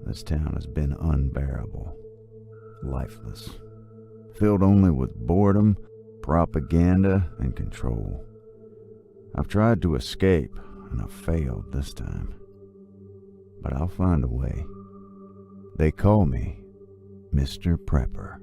This town has been unbearable, lifeless, filled only with boredom, propaganda, and control. I've tried to escape, and I've failed this time. But I'll find a way. They call me Mr. Prepper.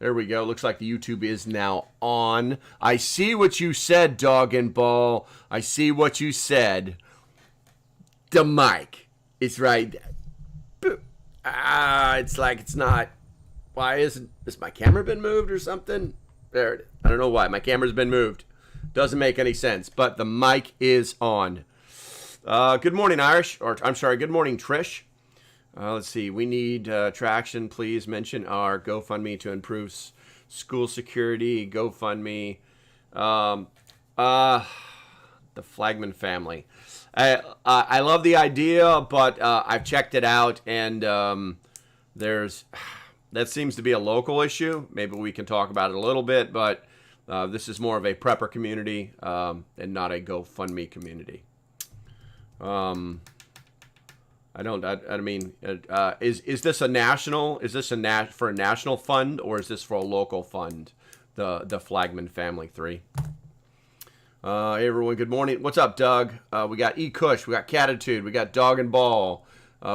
There we go. Looks like the YouTube is now on. I see what you said, Dog and Ball. I see what you said. The mic is right. It's like it's not. Why has my camera been moved or something? There it is. I don't know why. My camera's been moved. Doesn't make any sense, but the mic is on. Good morning, Irish. Or I'm sorry, good morning, Trish. Let's see. We need traction. Please mention our GoFundMe to improve school security. GoFundMe. The Flagman family. I love the idea, but I've checked it out, and that seems to be a local issue. Maybe we can talk about it a little bit, but this is more of a prepper community and not a GoFundMe community. I mean, is this a national? Is this for a national fund, or is this for a local fund? The Flagman family 3. Hey everyone, good morning. What's up, Doug? We got E Kush, we got Catitude, we got Dog and Ball,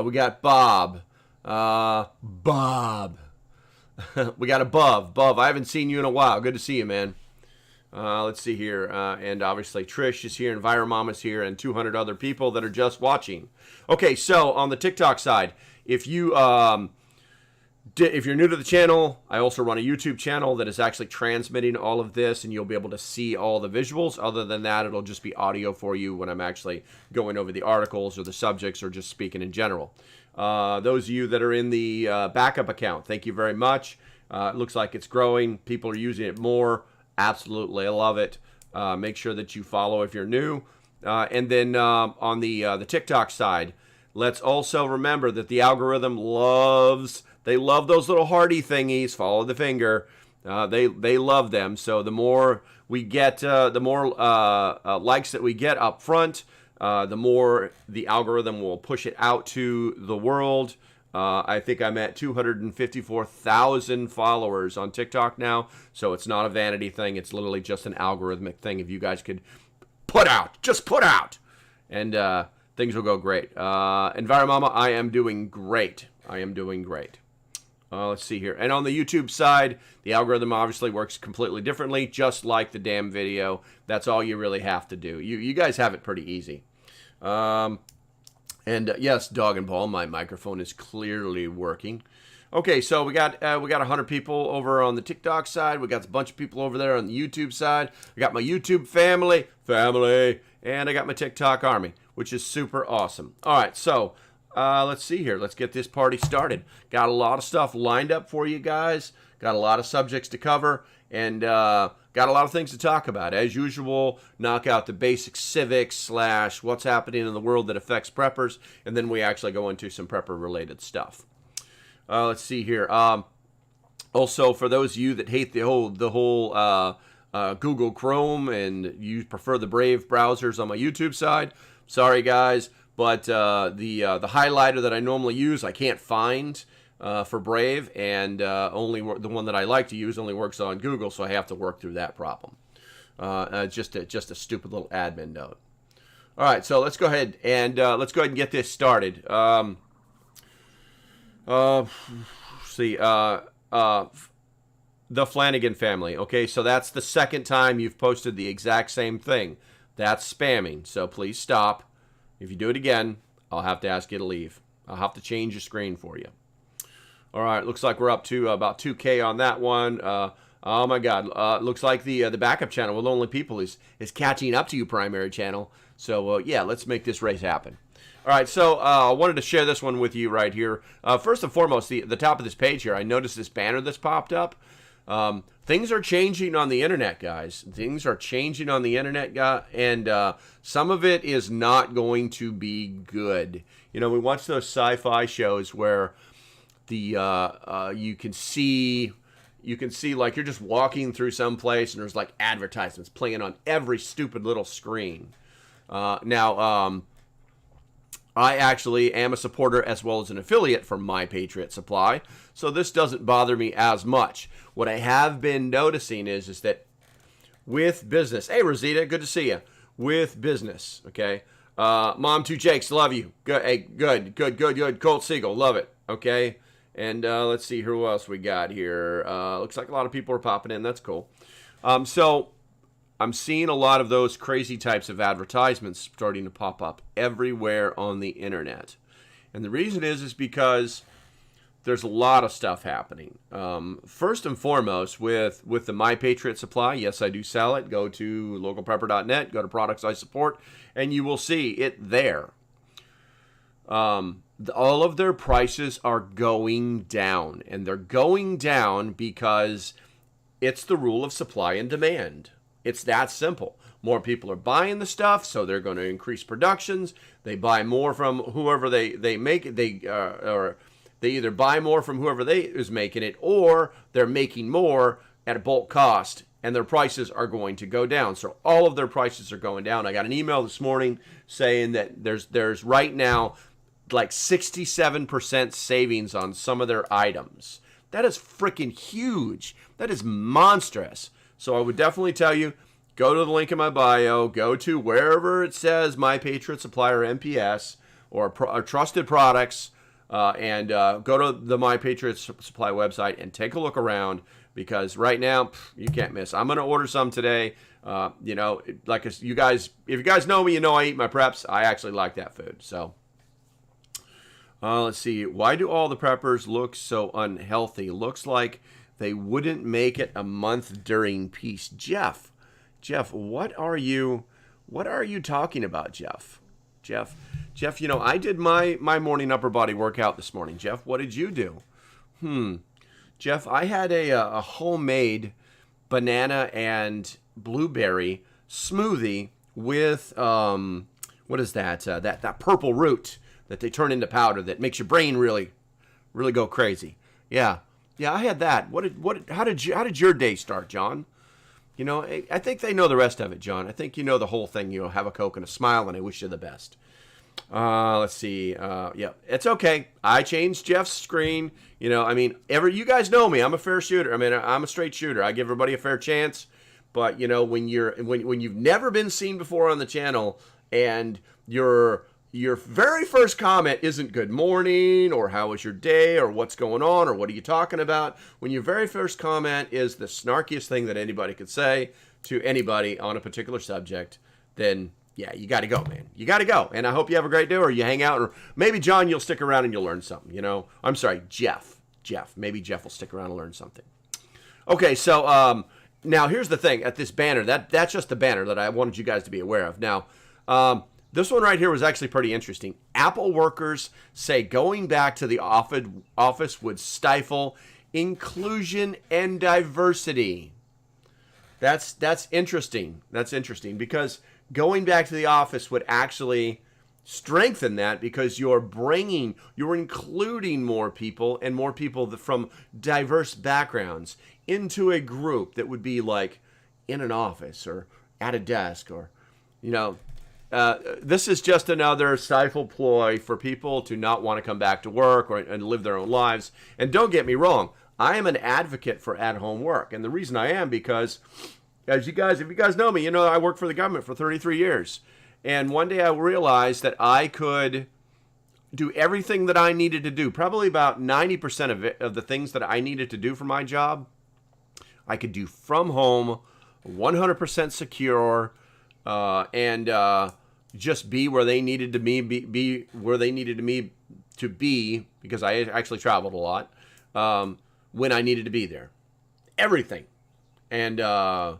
we got Bob. We got Above. I haven't seen you in a while. Good to see you, man. Let's see here. And obviously Trish is here, Enviromama's here, and 200 other people that are just watching. Okay, so on the TikTok side, if you're new to the channel, I also run a YouTube channel that is actually transmitting all of this, and you'll be able to see all the visuals. Other than that, it'll just be audio for you when I'm actually going over the articles or the subjects or just speaking in general. Those of you that are in the backup account, thank you very much. It looks like it's growing. People are using it more. Absolutely, I love it. Make sure that you follow if you're new. And then on the TikTok side, let's also remember that the algorithm they love those little hearty thingies. Follow the finger. They love them. So the more we get, the more likes that we get up front, the more the algorithm will push it out to the world. I think I'm at 254,000 followers on TikTok now, so it's not a vanity thing. It's literally just an algorithmic thing. If you guys could just put out, and things will go great. Enviromama, I am doing great. Let's see here. And on the YouTube side, the algorithm obviously works completely differently, just like the damn video. That's all you really have to do. You guys have it pretty easy. Yes, Dog and Ball, my microphone is clearly working. Okay, so we got 100 people over on the TikTok side. We got a bunch of people over there on the YouTube side. I got my YouTube family, and I got my TikTok army, which is super awesome. All right, so let's see here. Let's get this party started. Got a lot of stuff lined up for you guys. Got a lot of subjects to cover, and got a lot of things to talk about. As usual, knock out the basic civics / what's happening in the world that affects preppers, and then we actually go into some prepper-related stuff. Let's see here. Also, for those of you that hate the whole Google Chrome and you prefer the Brave browsers on my YouTube side, sorry guys, but the highlighter that I normally use I can't find for Brave, and only the one that I like to use only works on Google, so I have to work through that problem. Just a stupid little admin note. All right, so let's go ahead and get this started. See, the Flanagan family. Okay, so that's the second time you've posted the exact same thing. That's spamming, so please stop. If you do it again, I'll have to ask you to leave. I'll have to change your screen for you. All right, looks like we're up to about 2K on that one. Oh my God, looks like the backup channel with only people is catching up to you, primary channel. So yeah, let's make this race happen. All right, so I wanted to share this one with you right here. First and foremost, the top of this page here, I noticed this banner that's popped up. Things are changing on the internet, guys. Things are changing on the internet, and some of it is not going to be good. You know, we watch those sci-fi shows where you can see like you're just walking through some place and there's like advertisements playing on every stupid little screen. Now, I actually am a supporter as well as an affiliate for My Patriot Supply, so this doesn't bother me as much. What I have been noticing is that with business, hey Rosita, good to see you. With business, okay. Mom, 2 Jakes, love you. Good, hey, good. Colt Siegel, love it. Okay, And let's see who else we got here. Looks like a lot of people are popping in. That's cool. So I'm seeing a lot of those crazy types of advertisements starting to pop up everywhere on the internet. And the reason is because there's a lot of stuff happening. First and foremost, with the My Patriot Supply, yes, I do sell it. Go to localprepper.net, go to products I support, and you will see it there. All of their prices are going down, and they're going down because it's the rule of supply and demand. It's that simple. More people are buying the stuff, so they're going to increase productions. They buy more from whoever they make it. Or they either buy more from whoever is making it, or they're making more at a bulk cost, and their prices are going to go down. So all of their prices are going down. I got an email this morning saying that there's right now like 67% savings on some of their items. That is freaking huge. That is monstrous. So I would definitely tell you, go to the link in my bio, go to wherever it says My Patriot Supply or MPS or Trusted Products, and go to the My Patriot Supply website and take a look around, because right now, you can't miss. I'm going to order some today. Like if you guys know me, you know I eat my preps. I actually like that food. So let's see. Why do all the preppers look so unhealthy? Looks like they wouldn't make it a month during peace. Jeff, what are you talking about, Jeff? Jeff, I did my morning upper body workout this morning. Jeff, what did you do? Jeff, I had a homemade banana and blueberry smoothie with what is that? That purple root that they turn into powder that makes your brain really go crazy. Yeah, I had that. How did your day start, John? I think they know the rest of it, John. I think you know the whole thing. Have a Coke and a smile, and I wish you the best. Let's see. Yeah, it's okay. I changed Jeff's screen. You guys know me. I'm a fair shooter. I'm a straight shooter. I give everybody a fair chance. But when you've never been seen before on the channel, and your very first comment isn't good morning or how was your day or what's going on or what are you talking about, when your very first comment is the snarkiest thing that anybody could say to anybody on a particular subject, then yeah, you got to go, man. You got to go. And I hope you have a great day, or you hang out, or maybe John, you'll stick around and you'll learn something. I'm sorry, Jeff. Maybe Jeff will stick around and learn something. Okay, so now here's the thing. At this banner, that's just the banner that I wanted you guys to be aware of. Now, this one right here was actually pretty interesting. Apple workers say going back to the office would stifle inclusion and diversity. That's interesting. That's interesting because going back to the office would actually strengthen that, because you're including more people and more people from diverse backgrounds into a group that would be like in an office or at a desk, or this is just another stifle ploy for people to not want to come back to work and live their own lives. And don't get me wrong, I am an advocate for at-home work. And the reason I am because, if you guys know me, I worked for the government for 33 years. And one day I realized that I could do everything that I needed to do. Probably about 90% of the things that I needed to do for my job, I could do from home, 100% secure, and just be where they needed to be where they needed me to be, because I actually traveled a lot when I needed to be there. Everything. And I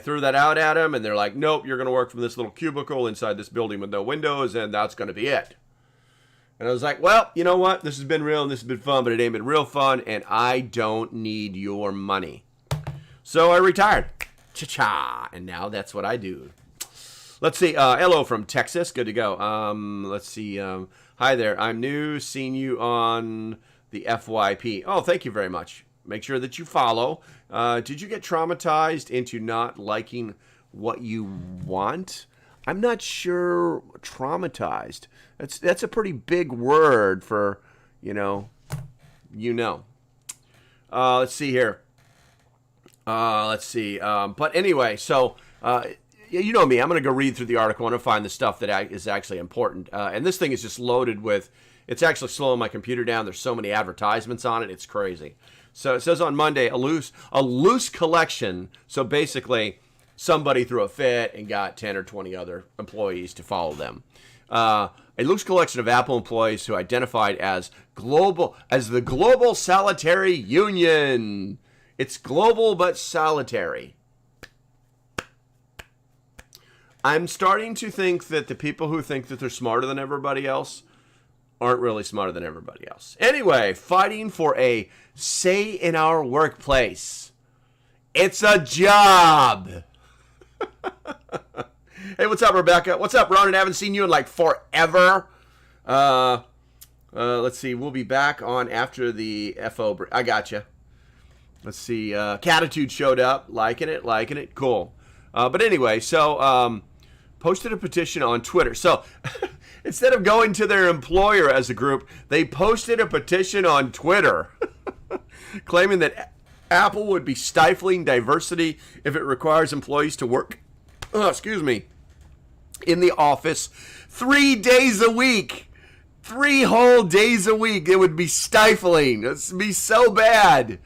threw that out at them, and they're like, nope, you're going to work from this little cubicle inside this building with no windows, and that's going to be it. And I was like, well, you know what? This has been real, and this has been fun, but it ain't been real fun, and I don't need your money. So I retired. Cha-cha. And now that's what I do. Let's see. Hello from Texas. Good to go. Let's see. Hi there. I'm new. Seen you on the FYP. Oh, thank you very much. Make sure that you follow. Did you get traumatized into not liking what you want? I'm not sure. Traumatized. That's a pretty big word for, Let's see here. Let's see. But anyway, so you know me. I'm going to go read through the article and find the stuff that is actually important. And this thing is just loaded with It's actually slowing my computer down. There's so many advertisements on it. It's crazy. So it says on Monday, a loose collection. So basically, somebody threw a fit and got 10 or 20 other employees to follow them. A loose collection of Apple employees who identified as the Global Solitary Union. It's global but solitary. I'm starting to think that the people who think that they're smarter than everybody else aren't really smarter than everybody else. Anyway, fighting for a say in our workplace. It's a job. Hey, what's up, Rebecca? What's up, Ronan? I haven't seen you in like forever. Let's see. We'll be back on after the FO break. I gotcha. Let's see. Catitude showed up. Liking it. Cool. But anyway, so posted a petition on Twitter. So instead of going to their employer as a group, they posted a petition on Twitter claiming that Apple would be stifling diversity if it requires employees to work, in the office 3 days a week. 3 whole days a week. It would be stifling. It would be so bad.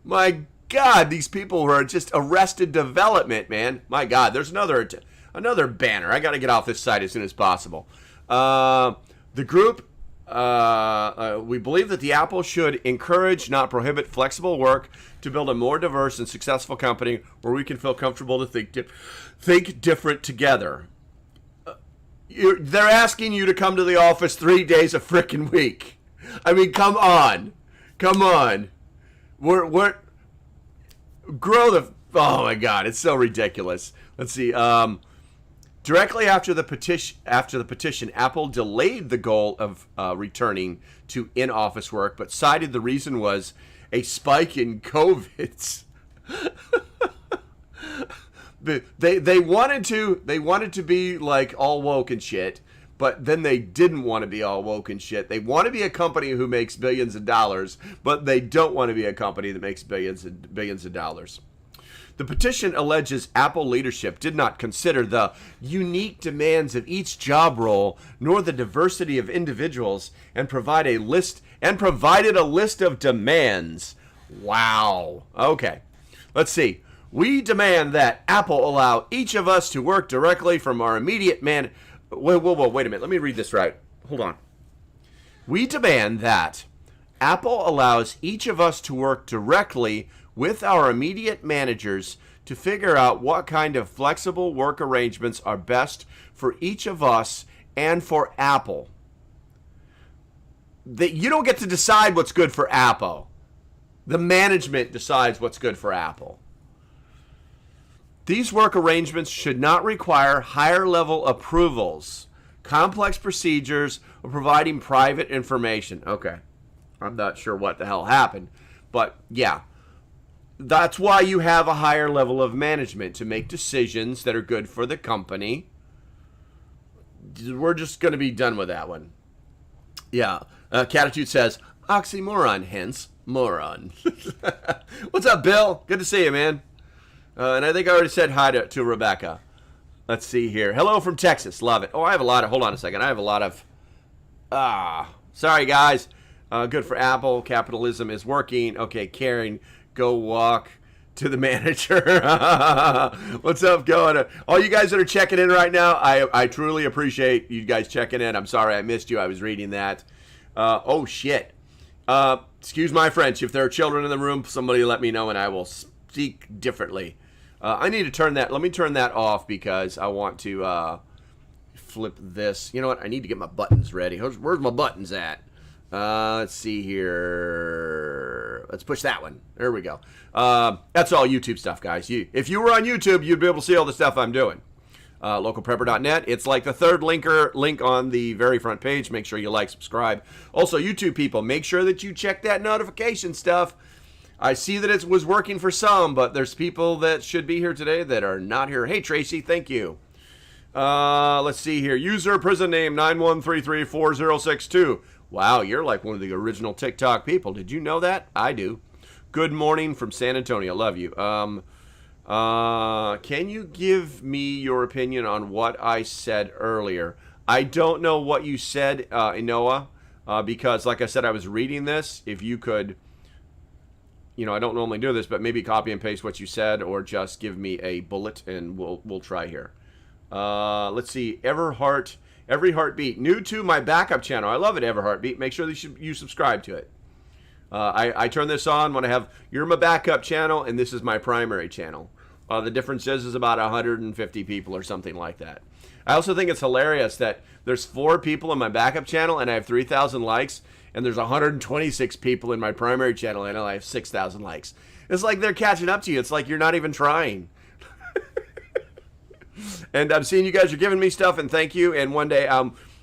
My God, these people are just Arrested Development, man. My God, there's another banner. I got to get off this site as soon as possible. The group, we believe that the Apple should encourage, not prohibit, flexible work to build a more diverse and successful company where we can feel comfortable to think different together. They're asking you to come to the office 3 days a frickin' week. I mean, come on. We're grow the. Oh my God, it's so ridiculous. Let's see. Directly after the petition, Apple delayed the goal of returning to in-office work, but cited the reason was a spike in COVID. They wanted to be like all woke and shit, but then they didn't want to be all woke and shit. They want to be a company who makes billions of dollars, but they don't want to be a company that makes billions of dollars. The petition alleges Apple leadership did not consider the unique demands of each job role, nor the diversity of individuals, and provided a list of demands. Wow. Okay. Let's see. We demand that Apple allow each of us to work directly from our immediate Wait a minute. Let me read this right. Hold on. We demand that Apple allows each of us to work directly with our immediate managers to figure out what kind of flexible work arrangements are best for each of us and for Apple. That you don't get to decide what's good for Apple. The management decides what's good for Apple. These work arrangements should not require higher-level approvals, complex procedures, or providing private information. Okay. I'm not sure what the hell happened, but yeah. That's why you have a higher level of management, to make decisions that are good for the company. We're just going to be done with that one. Yeah. Catitude says, oxymoron, hence moron. What's up, Bill? Good to see you, man. And I think I already said hi to Rebecca. Let's see here. Hello from Texas. Love it. Oh, I have a lot of... Hold on a second. I have a lot of... Sorry, guys. Good for Apple. Capitalism is working. Okay, Karen, go walk to the manager. What's up, going? All you guys that are checking in right now, I truly appreciate you guys checking in. I'm sorry I missed you. I was reading that. Oh, shit. Excuse my French. If there are children in the room, somebody let me know and I will speak differently. I need to turn that. Let me turn that off because I want to flip this. You know what? I need to get my buttons ready. Where's my buttons at? Let's see here. Let's push that one. There we go. That's all YouTube stuff, guys. If you were on YouTube, you'd be able to see all the stuff I'm doing. Localprepper.net. It's like the third link on the very front page. Make sure you like, subscribe. Also, YouTube people, make sure that you check that notification stuff. I see that it was working for some, but there's people that should be here today that are not here. Hey, Tracy, thank you. Let's see here. User prison name 91334062. Wow, you're like one of the original TikTok people. Did you know that? I do. Good morning from San Antonio. Love you. Can you give me your opinion on what I said earlier? I don't know what you said, Inoa. because, like I said, I was reading this. If you could, I don't normally do this, but maybe copy and paste what you said, or just give me a bullet, and we'll try here. Let's see, Every Heartbeat, new to my backup channel. I love it, Every Heartbeat. Make sure that you subscribe to it. I turn this on when you're my backup channel, and this is my primary channel. The difference is about 150 people or something like that. I also think it's hilarious that there's 4 people in my backup channel, and I have 3,000 likes, and there's 126 people in my primary channel, and I have 6,000 likes. It's like they're catching up to you. It's like you're not even trying. And I'm seeing you guys are giving me stuff, and thank you. And one day,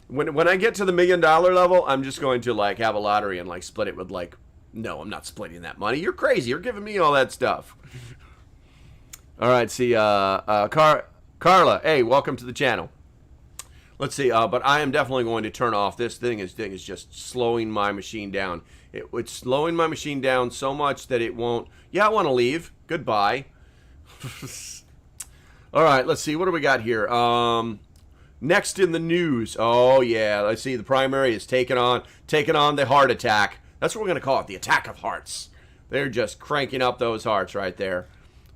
when I get to the $1 million level, I'm just going to have a lottery and split it with no, I'm not splitting that money. You're crazy. You're giving me all that stuff. All right, see, Carla, hey, welcome to the channel. Let's see, but I am definitely going to turn off. This thing is just slowing my machine down. It's slowing my machine down so much that it won't. Yeah, I want to leave. Goodbye. All right, let's see. What do we got here? Next in the news. Oh, yeah, let's see. The primary is taking on the heart attack. That's what we're going to call it, the attack of hearts. They're just cranking up those hearts right there.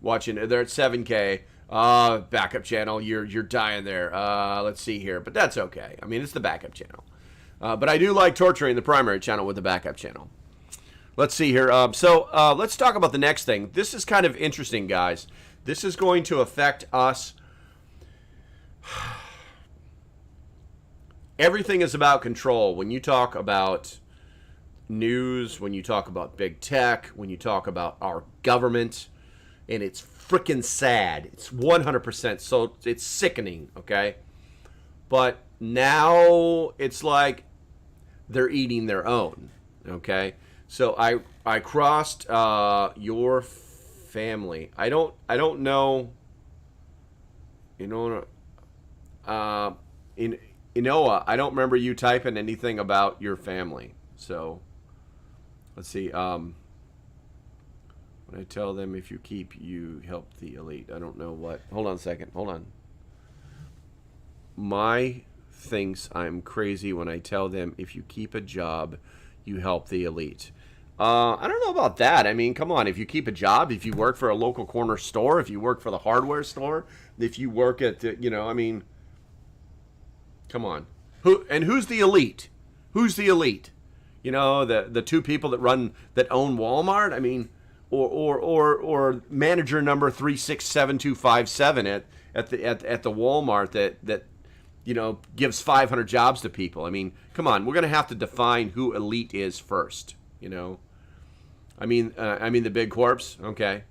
Watching, they're at 7K. Backup channel, you're dying there. Let's see here, but that's okay. I mean, it's the backup channel. But I do like torturing the primary channel with the backup channel. Let's see here. So let's talk about the next thing. This is kind of interesting, guys. This is going to affect us. Everything is about control. When you talk about news, when you talk about big tech, when you talk about our government, and it's freaking sad. It's 100%. So it's sickening, okay? But now it's like they're eating their own, okay? So I crossed your family. I don't know. Inoa, I don't remember you typing anything about your family. So let's see. When I tell them if you keep, you help the elite. I don't know what. Hold on a second. Hold on. My thinks I'm crazy when I tell them if you keep a job, you help the elite. I don't know about that. I mean, come on. If you keep a job, if you work for a local corner store, if you work for the hardware store, if you work at the, I mean, come on. Who's the elite? Who's the elite? The 2 people that own Walmart. I mean. Or manager number 367257 at the Walmart that gives 500 jobs to people. I mean, come on, we're gonna have to define who elite is first. I mean the big corps. Okay,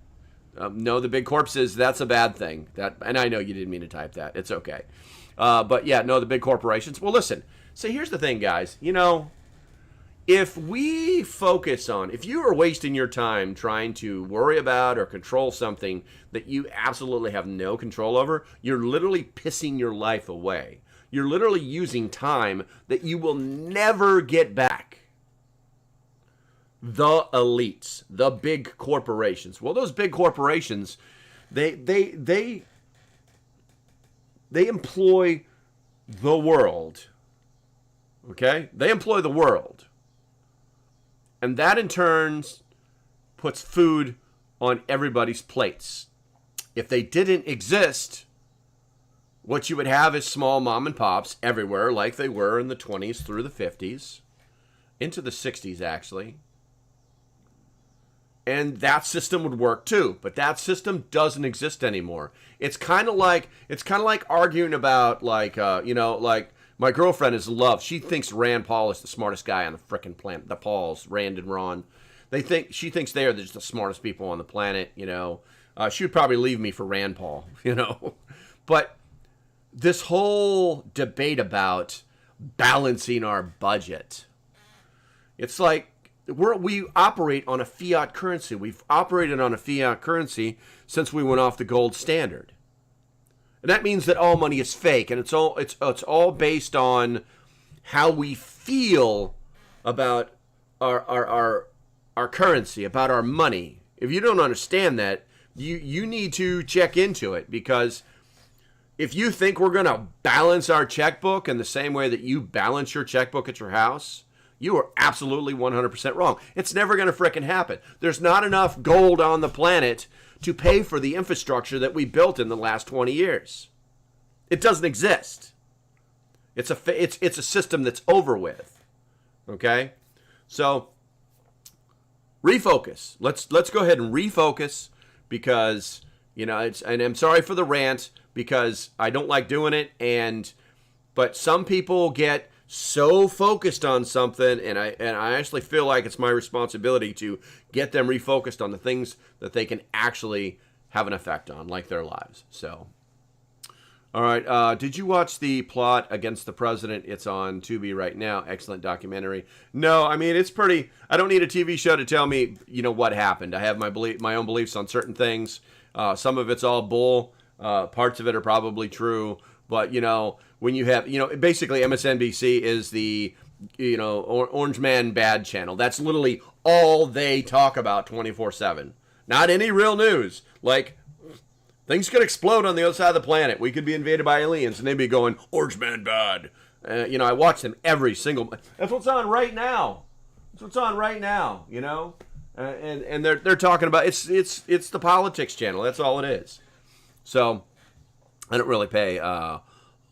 no, the big corps that's a bad thing. And I know you didn't mean to type that. It's okay, but yeah, no, the big corporations. Well, listen. So here's the thing, guys. If we focus on, if you are wasting your time trying to worry about or control something that you absolutely have no control over, you're literally pissing your life away. You're literally using time that you will never get back. The elites, the big corporations. Well, those big corporations, they employ the world. Okay? They employ the world. And that, in turn, puts food on everybody's plates. If they didn't exist, what you would have is small mom and pops everywhere, like they were in the 20s through the 50s, into the 60s, actually. And that system would work too, but that system doesn't exist anymore. It's kind of like arguing about my girlfriend is in love. She thinks Rand Paul is the smartest guy on the frickin' planet. The Pauls, Rand and Ron. She thinks they are just the smartest people on the planet, She would probably leave me for Rand Paul, But this whole debate about balancing our budget, it's like we operate on a fiat currency. We've operated on a fiat currency since we went off the gold standard. And that means that all money is fake, and it's all based on how we feel about our currency, about our money. If you don't understand that, you need to check into it, because if you think we're going to balance our checkbook in the same way that you balance your checkbook at your house, You are absolutely 100% wrong. It's never going to frickin' happen. There's not enough gold on the planet to pay for the infrastructure that we built in the last 20 years. It doesn't exist. It's a system that's over with. Okay? So refocus. Let's go ahead and refocus because, and I'm sorry for the rant because I don't like doing it, but some people get so focused on something, and I actually feel like it's my responsibility to get them refocused on the things that they can actually have an effect on, like their lives. So, all right. Did you watch the Plot Against the President? It's on Tubi right now. Excellent documentary. No, I mean, it's pretty. I don't need a TV show to tell me, what happened. I have my own beliefs on certain things. Some of it's all bull. Parts of it are probably true. But, when you have, basically MSNBC is the, Orange Man Bad channel. That's literally all they talk about 24/7. Not any real news. Like, things could explode on the other side of the planet. We could be invaded by aliens, and they'd be going, Orange Man Bad. I watch them every single. That's what's on right now. And they're talking about it's the politics channel. That's all it is. So I don't really pay.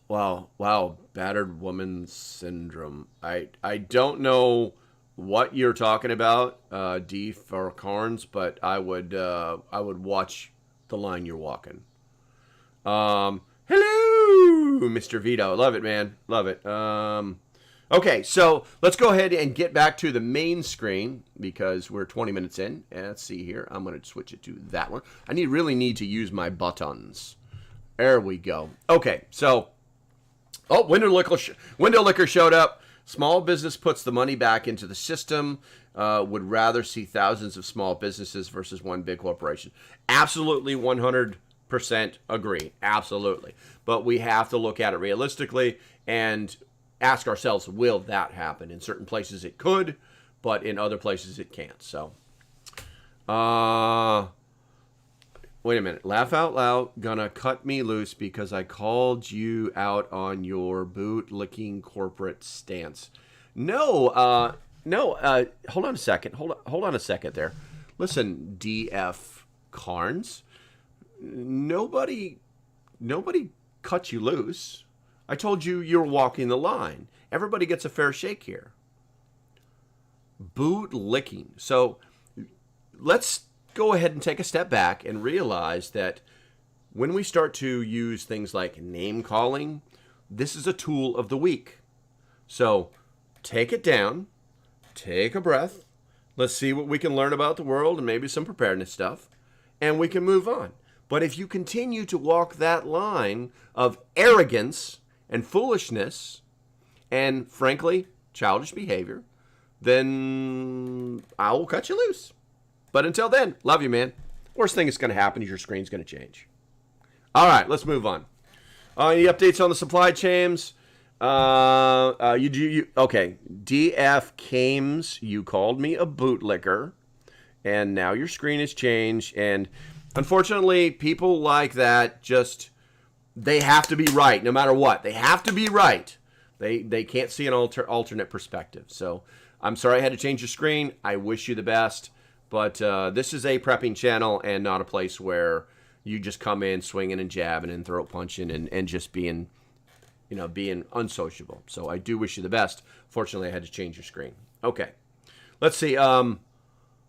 Wow, battered woman syndrome. I don't know what you're talking about, D for Carnes, but I would watch the line you're walking. Hello, Mr. Vito. Love it, man. Love it. Okay, so let's go ahead and get back to the main screen because we're 20 minutes in. And let's see here. I'm going to switch it to that one. I really need to use my buttons. There we go. Okay, so window liquor showed up. Small business puts the money back into the system. Would rather see thousands of small businesses versus one big corporation. Absolutely, 100% agree. Absolutely. But we have to look at it realistically and ask ourselves, will that happen? In certain places it could, but in other places it can't. So, wait a minute. Laugh out loud. Gonna cut me loose because I called you out on your boot-licking corporate stance. No. Hold on a second. Hold on a second there. Listen, DF Carnes. Nobody cut you loose. I told you you're walking the line. Everybody gets a fair shake here. Boot-licking. So let's go ahead and take a step back and realize that when we start to use things like name calling, this is a tool of the week. So take it down, take a breath, let's see what we can learn about the world and maybe some preparedness stuff, and we can move on. But if you continue to walk that line of arrogance and foolishness and, frankly, childish behavior, then I will cut you loose. But until then, love you, man. Worst thing that's going to happen is your screen's going to change. All right, let's move on. Any updates on the supply chains? Okay. DF Kames, you called me a bootlicker, and now your screen has changed. And unfortunately, people like that they have to be right no matter what. They have to be right. They can't see an alternate perspective. So I'm sorry I had to change your screen. I wish you the best. But this is a prepping channel and not a place where you just come in swinging and jabbing and throat punching and just being unsociable. So I do wish you the best. Fortunately, I had to change your screen. Okay. Let's see.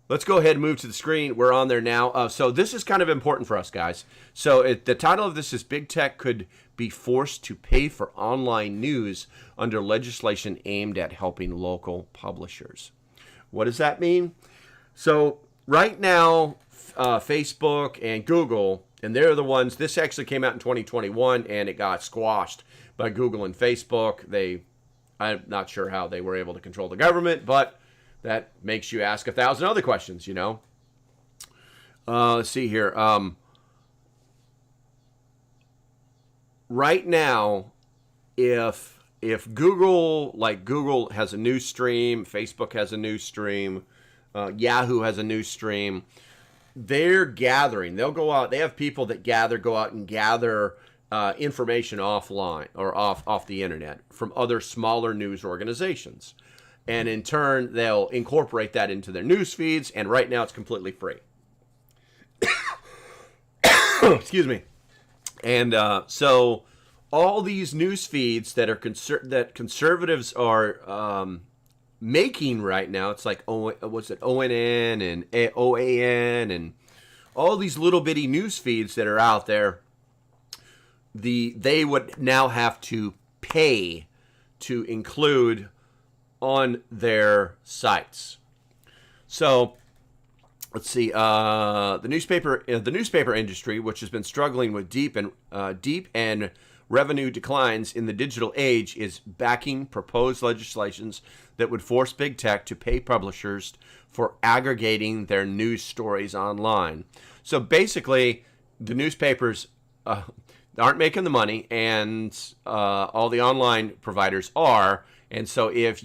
Let's go ahead and move to the screen. We're on there now. So this is kind of important for us, guys. So the title of this is Big Tech Could Be Forced to Pay for Online News Under Legislation Aimed at Helping Local Publishers. What does that mean? So right now, Facebook and Google, and they're the ones, this actually came out in 2021 and it got squashed by Google and Facebook. I'm not sure how they were able to control the government, but that makes you ask 1,000 other questions, Let's see here. Right now, if Google has a news stream, Facebook has a news stream, Yahoo has a news stream, they're gathering. They'll go out. They have people that go out and gather information offline or off the internet from other smaller news organizations. And in turn, they'll incorporate that into their news feeds. And right now, it's completely free. Excuse me. And so all these news feeds that are that conservatives are making right now, it's like ONN and OAN and all these little bitty news feeds that are out there. They would now have to pay to include on their sites. So let's see. The newspaper industry, which has been struggling with deep and revenue declines in the digital age, is backing proposed legislations that would force big tech to pay publishers for aggregating their news stories online. So basically, the newspapers aren't making the money, and all the online providers are. And so if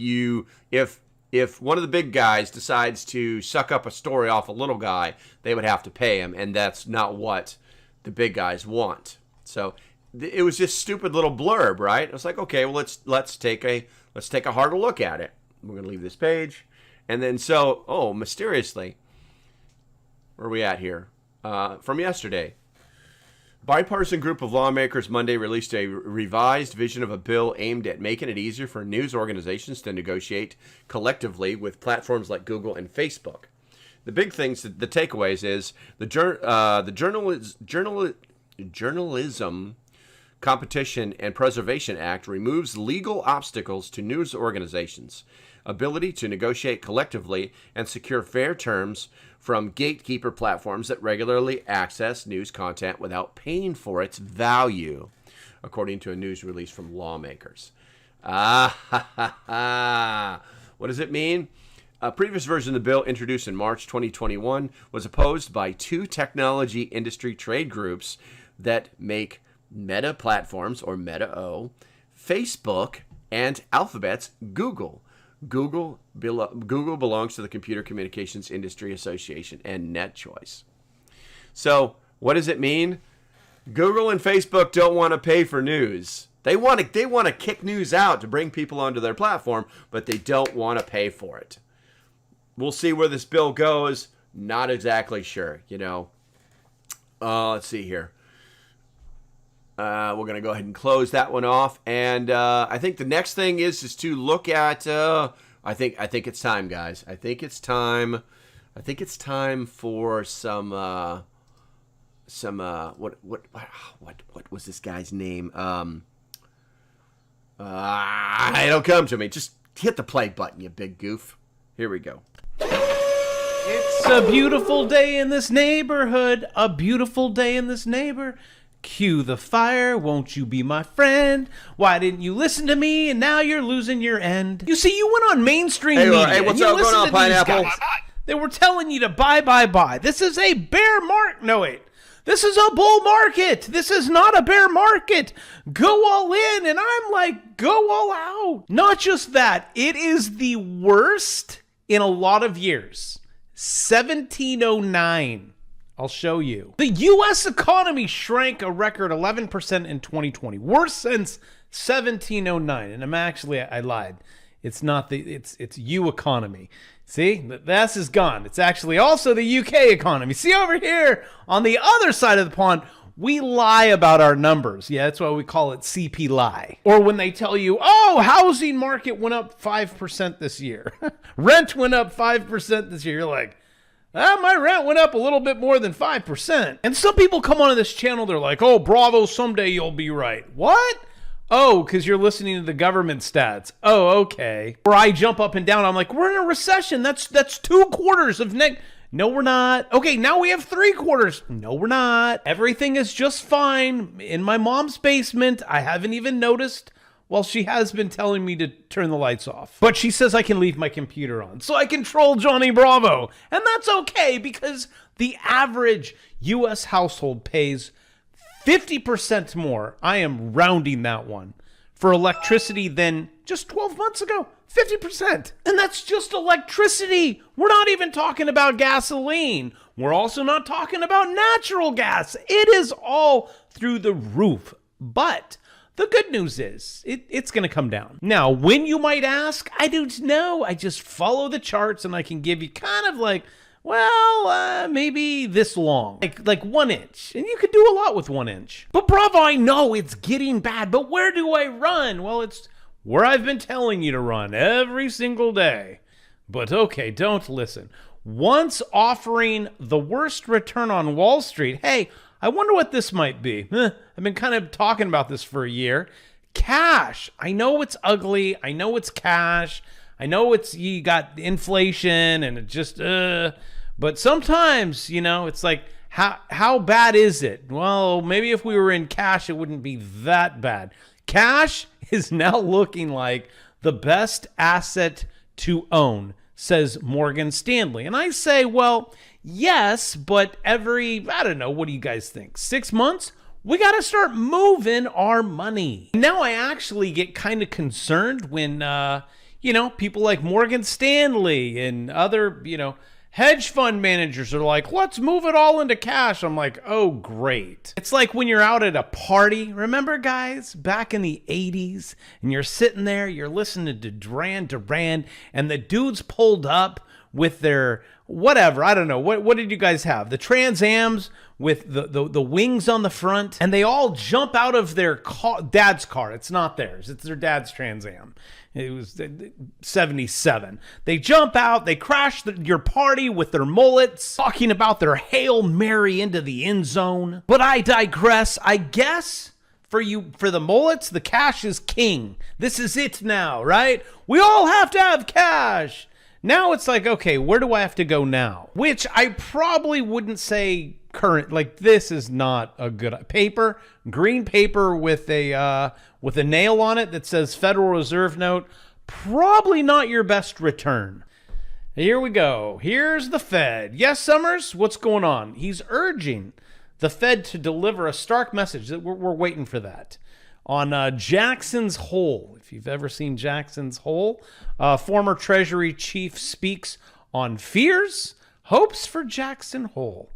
one of the big guys decides to suck up a story off a little guy, they would have to pay him, and that's not what the big guys want. So it was just stupid little blurb, right? It was like, okay, well let's take a harder look at it. We're gonna leave this page, and then mysteriously, where are we at here? From yesterday. Bipartisan group of lawmakers Monday released a revised vision of a bill aimed at making it easier for news organizations to negotiate collectively with platforms like Google and Facebook. The big things, the takeaways is the Journalism Competition and Preservation Act removes legal obstacles to news organizations' ability to negotiate collectively and secure fair terms from gatekeeper platforms that regularly access news content without paying for its value, according to a news release from lawmakers. What does it mean? A previous version of the bill, introduced in March 2021, was opposed by two technology industry trade groups that make Meta platforms, or Meta-O, Facebook, and Alphabet's Google. Google belongs to the Computer Communications Industry Association and NetChoice. So what does it mean? Google and Facebook don't want to pay for news. They want to kick news out to bring people onto their platform, but they don't want to pay for it. We'll see where this bill goes. Not exactly sure, Let's see here. We're going to go ahead and close that one off. And I think the next thing is to look at, I think it's time, guys. I think it's time for some what was this guy's name? It'll come to me. Just hit the play button, you big goof. Here we go. It's a beautiful day in this neighborhood. A beautiful day in this neighbor. Cue the fire, won't you be my friend? Why didn't you listen to me, and now you're losing your end? You see, you went on mainstream media. Hey, what's up going on, Pineapple? They were telling you to buy. This is a bear market. No, wait. This is a bull market. This is not a bear market. Go all in, and I'm like, go all out. Not just that, it is the worst in a lot of years. 1709. I'll show you. The U.S. economy shrank a record 11% in 2020. Worst since 1709. And I lied. It's not it's U economy. See, this is gone. It's actually also the UK economy. See over here on the other side of the pond, we lie about our numbers. Yeah, that's why we call it CP lie. Or when they tell you, oh, housing market went up 5% this year. Rent went up 5% this year. You're like, my rent went up a little bit more than 5%. And some people come onto this channel, they're like, oh, bravo, someday you'll be right. What? Oh, because you're listening to the government stats. Oh, okay. Or I jump up and down, I'm like, we're in a recession. That's 2 quarters of No, we're not. Okay, now we have 3 quarters. No, we're not. Everything is just fine. In my mom's basement, I haven't even noticed. Well, she has been telling me to turn the lights off. But she says I can leave my computer on, so I can troll Johnny Bravo. And that's okay, because the average U.S. household pays 50% more, I am rounding that one, for electricity than just 12 months ago. 50%. And that's just electricity. We're not even talking about gasoline. We're also not talking about natural gas. It is all through the roof. But The good news is it's going to come down. Now, when you might ask, I don't know. I just follow the charts and I can give you kind of like, well, maybe this long, like 1 inch. And you could do a lot with 1 inch. But bravo, I know it's getting bad, but where do I run? Well, it's where I've been telling you to run every single day. But okay, don't listen. Once offering the worst return on Wall Street, hey, I wonder what this might be. I've been kind of talking about this for a year. Cash. I know it's ugly. I know it's cash. I know you got inflation and it just, but sometimes, it's like, how bad is it? Well, maybe if we were in cash, it wouldn't be that bad. Cash is now looking like the best asset to own, says Morgan Stanley. And I say, well, yes, but every, I don't know, what do you guys think? 6 months? We got to start moving our money. Now I actually get kind of concerned when, people like Morgan Stanley and other, hedge fund managers are like, let's move it all into cash. I'm like, oh, great. It's like when you're out at a party. Remember, guys, back in the 80s, and you're sitting there, you're listening to Duran, and the dudes pulled up with their whatever. I don't know. What did you guys have? The Trans Ams with the wings on the front, and they all jump out of their dad's car. It's not theirs. It's their dad's Trans Am. It was 77. They jump out, they crash your party with their mullets, talking about their Hail Mary into the end zone. But I digress. I guess for the mullets, the cash is king. This is it now, right? We all have to have cash. Now it's like, okay, where do I have to go now? Which I probably wouldn't say current, like this is not a good paper, green paper with a nail on it that says Federal Reserve note, probably not your best return. Here we go. Here's the Fed. Yes, Summers, what's going on? He's urging the Fed to deliver a stark message. We're waiting for that. On Jackson's Hole. If you've ever seen Jackson's Hole, former Treasury chief speaks on fears, hopes for Jackson Hole.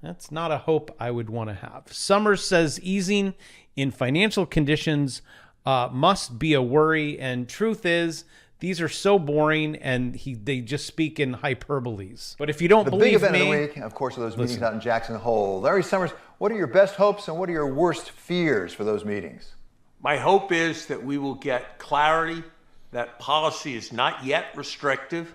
That's not a hope I would want to have. Summers says easing in financial conditions must be a worry, and truth is, these are so boring, and they just speak in hyperboles. But if you don't believe me... The big event of the week, of course, are those meetings out in Jackson Hole. Larry Summers, what are your best hopes and what are your worst fears for those meetings? My hope is that we will get clarity that policy is not yet restrictive,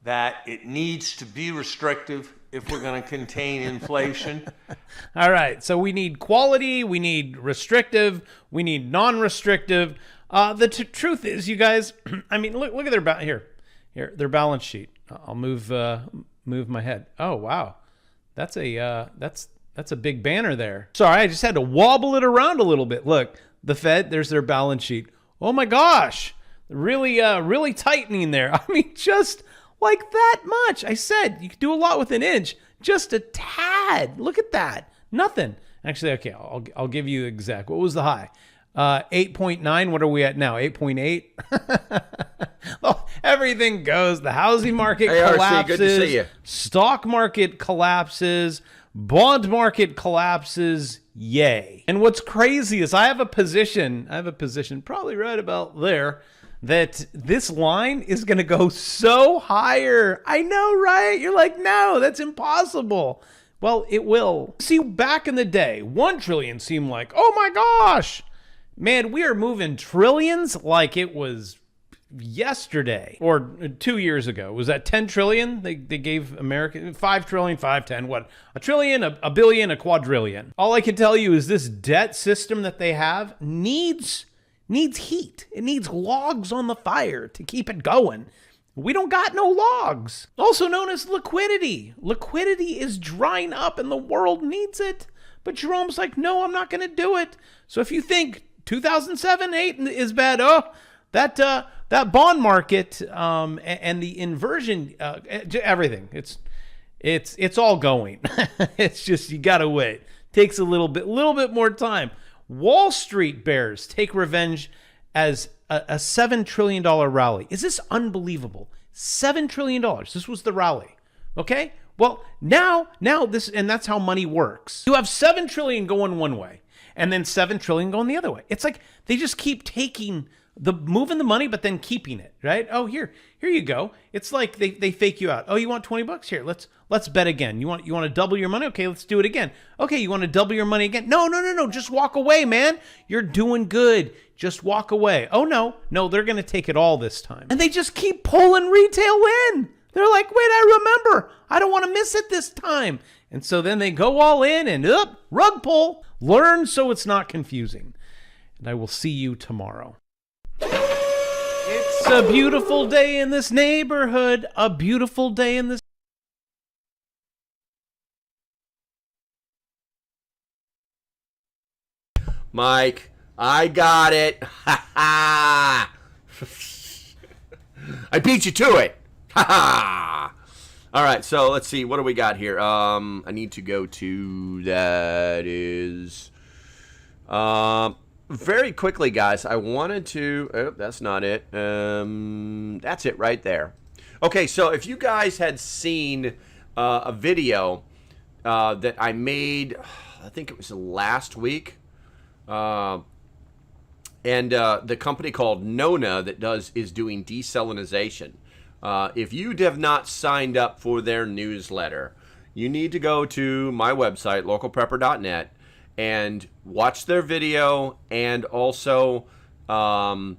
that it needs to be restrictive if we're going to contain inflation. All right, so we need quality, we need restrictive, we need non-restrictive. The truth is, you guys, I mean, look at their their balance sheet. I'll move my head. Oh wow, that's a big banner there. Sorry, I just had to wobble it around a little bit. Look, the Fed, there's their balance sheet. Oh my gosh, really tightening there. I mean, just like that much. I said you could do a lot with an inch, just a tad. Look at that, nothing. Actually, okay, I'll give you exact. What was the high? 8.9. What are we at now? 8.8. Well, everything goes. The housing market collapses. Good to see you. Stock market collapses. Bond market collapses. Yay. And what's crazy is I have a position probably right about there that this line is going to go so higher. I know, right? You're like, no, that's impossible. Well, it will. See, back in the day, 1 trillion seemed like, oh my gosh, man, we are moving trillions like it was yesterday or 2 years ago. Was that 10 trillion? They gave America 5 trillion, 510, what? A trillion, a billion, a quadrillion. All I can tell you is this debt system that they have needs heat. It needs logs on the fire to keep it going. We don't got no logs. Also known as liquidity. Liquidity is drying up and the world needs it. But Jerome's like, no, I'm not going to do it. So if you think 2007, 8 is bad, that bond market and the inversion, everything, it's all going. It's just, you got to wait. Takes a little bit more time. Wall Street bears take revenge as a $7 trillion rally. Is this unbelievable? $7 trillion. This was the rally. Okay? Well, now this, and that's how money works. You have $7 trillion going one way, and then 7 trillion going the other way. It's like they just keep moving the money, but then keeping it, right? Oh, here you go. It's like they fake you out. Oh, you want $20? Here, let's bet again. You want to double your money? Okay, let's do it again. Okay, you want to double your money again? No, just walk away, man. You're doing good. Just walk away. Oh no, they're gonna take it all this time. And they just keep pulling retail in. They're like, wait, I remember. I don't want to miss it this time. And so then they go all in and rug pull. Learn so it's not confusing. And I will see you tomorrow. It's a beautiful day in this neighborhood. A beautiful day in this. Mike, I got it. Ha ha. I beat you to it. Ha ha. All right, so let's see. What do we got here? I need to go to that is very quickly, guys. I wanted to. Oh, that's not it. That's it right there. Okay, so if you guys had seen a video that I made, I think it was last week, and the company called Nona that is doing desalinization. If you have not signed up for their newsletter, you need to go to my website, localprepper.net, and watch their video, and also go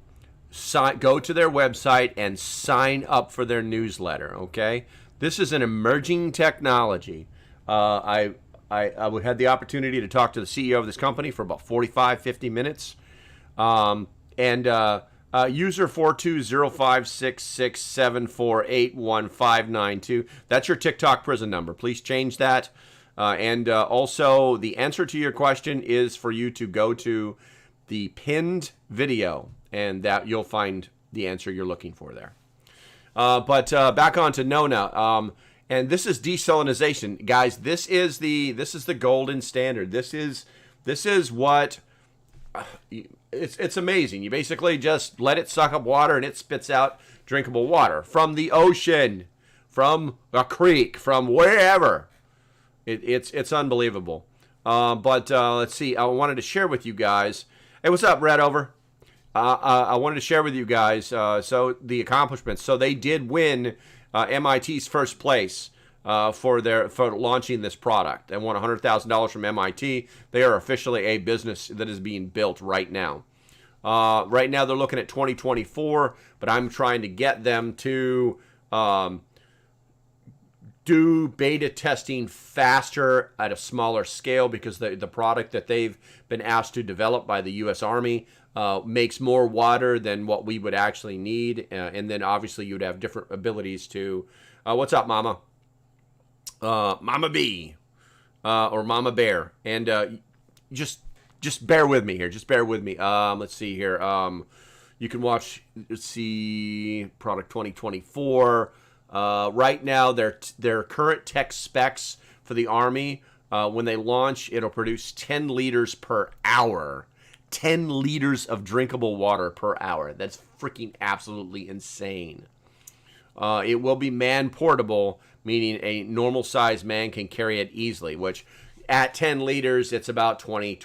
to their website and sign up for their newsletter, okay? This is an emerging technology. I had the opportunity to talk to the CEO of this company for about 50 minutes. User 4205667481592. That's your TikTok prison number. Please change that. Also, the answer to your question is for you to go to the pinned video, and that you'll find the answer you're looking for there. But back on to Nona. And this is desalinization, guys. This is the golden standard. This is what. It's amazing. You basically just let it suck up water and it spits out drinkable water from the ocean, from a creek, from wherever. It's unbelievable. But let's see. I wanted to share with you guys. Hey, what's up, Red Over? I wanted to share with you guys so the accomplishments. So they did win MIT's first place for launching this product. They won $100,000 from MIT. They are officially a business that is being built right now. Right now they're looking at 2024, but I'm trying to get them to do beta testing faster at a smaller scale, because the product that they've been asked to develop by the U.S. Army makes more water than what we would actually need. And then obviously you'd have different abilities to, what's up, Mama? Mama Bee, or Mama Bear. And just bear with me here. Just bear with me. Let's see here. You can watch, let's see, product 2024. Right now, their current tech specs for the Army, when they launch, it'll produce 10 liters per hour. 10 liters of drinkable water per hour. That's freaking absolutely insane. It will be man-portable, meaning a normal-sized man can carry it easily, which at 10 liters, it's about 20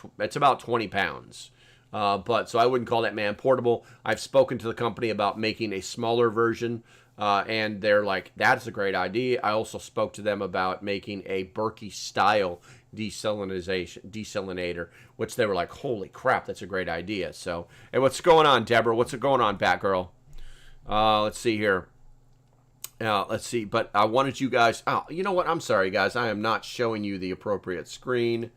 pounds. But so I wouldn't call that man-portable. I've spoken to the company about making a smaller version, and they're like, that's a great idea. I also spoke to them about making a Berkey-style desalinator, which they were like, holy crap, that's a great idea. So, hey, what's going on, Deborah? What's going on, Batgirl? Let's see here. Let's see, but I wanted you guys. Oh, you know what? I'm sorry, guys. I am not showing you the appropriate screen,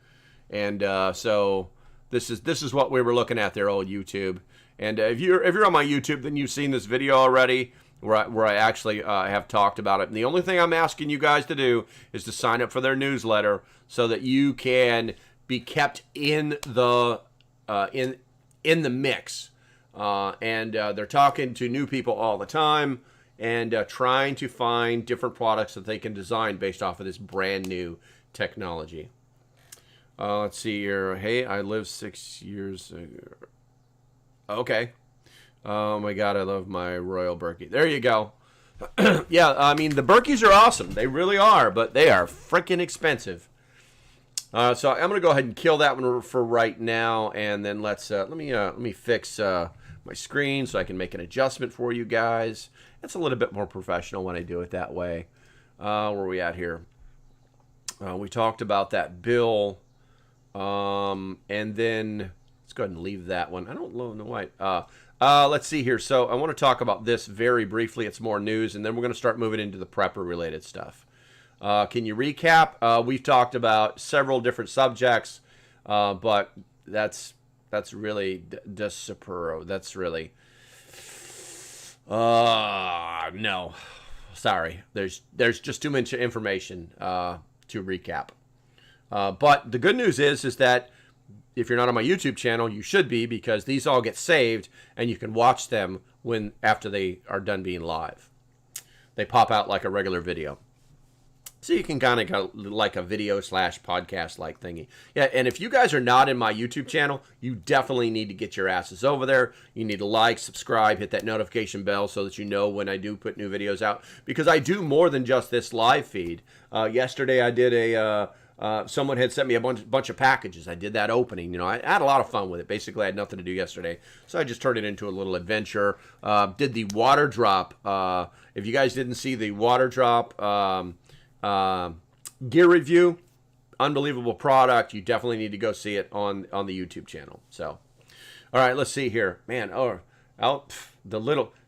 and so this is what we were looking at there, old YouTube. And if you're on my YouTube, then you've seen this video already, where I actually have talked about it. And the only thing I'm asking you guys to do is to sign up for their newsletter so that you can be kept in the in the mix. And they're talking to new people all the time, and trying to find different products that they can design based off of this brand new technology. Let's see here. Hey, I lived 6 years ago. Okay. Oh my God, I love my Royal Berkey. There you go. Yeah, I mean, the Berkeys are awesome. They really are, but they are freaking expensive. So I'm gonna go ahead and kill that one for right now, and then let me fix my screen so I can make an adjustment for you guys. It's a little bit more professional when I do it that way. Where are we at here? We talked about that bill, and then let's go ahead and leave that one. I don't know why. Let's see here. So I want to talk about this very briefly. It's more news, and then we're going to start moving into the prepper-related stuff. Can you recap? We've talked about several different subjects, but that's really Desipuro. That's really no. Sorry. There's just too much information to recap. But the good news is that if you're not on my YouTube channel, you should be, because these all get saved and you can watch them after they are done being live. They pop out like a regular video. So you can kind of go like a video / podcast like thingy. Yeah, and if you guys are not in my YouTube channel, you definitely need to get your asses over there. You need to like, subscribe, hit that notification bell so that you know when I do put new videos out. Because I do more than just this live feed. Yesterday I did someone had sent me a bunch of packages. I did that opening. You know, I had a lot of fun with it. Basically, I had nothing to do yesterday, so I just turned it into a little adventure. Did the water drop. If you guys didn't see the water drop gear review, unbelievable product. You definitely need to go see it on the YouTube channel. So, all right, let's see here, man.